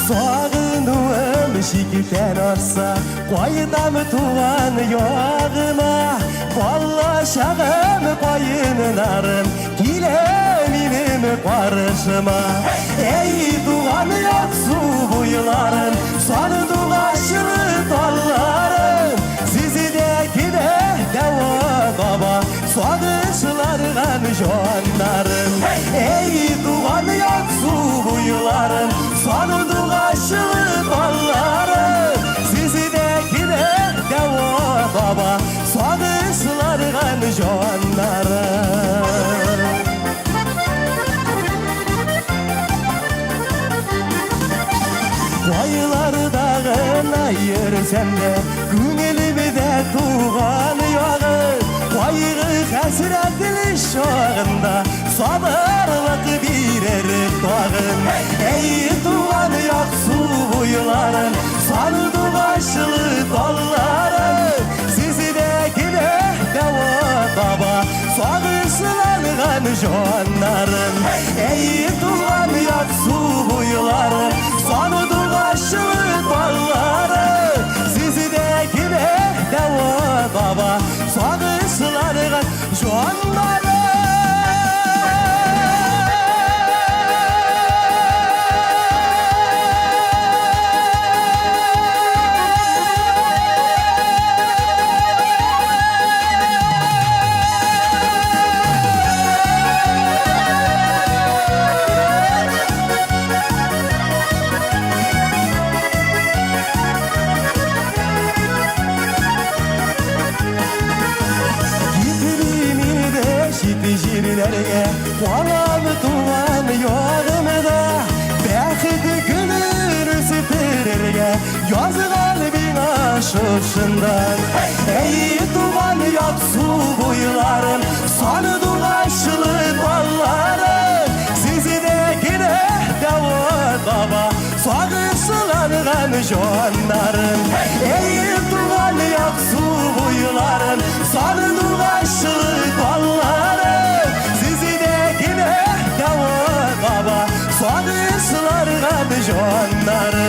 Soğanım şikilten olsa koyunam tuğan yoğuna Kollaşağım koyunlarım Kileminim karışıma Ey tuğan yok su buyularım Sondu kaşılı dallarım Sizi de kine deva baba Soğuşlardan jonlarım Ey tuğan yok su buyularım Sondu kaşılı dallarım Sizi de kine deva baba Soğuşlardan jonlarım Koyular dağına yürüsem de Günelimi tuğan yoğu Koyuğu hasretli şoğunda Sabırlık birer doğun Ey tuğan yok su buyuların Sandı başlı dolların Sizi de kine deva baba Soğuşlardan jonlarım Ey tuğan yok su buyuların Sandı başlı dolların Sizi de kine deva baba Soğuşlardan jonlarım Jirlerge Kolam tuğan yoğumda Belki günür süpürürge Yoz kalbin aşışından Ey tuğan yok su buyularım Sondu kaşlı dallarım Sizi de kine deva baba Soğuşlardan jonlarım Ey tuğan yok su buyularım Sondu kaşlı dallarım Sizi de kine deva baba Soğuşlardan jonlarım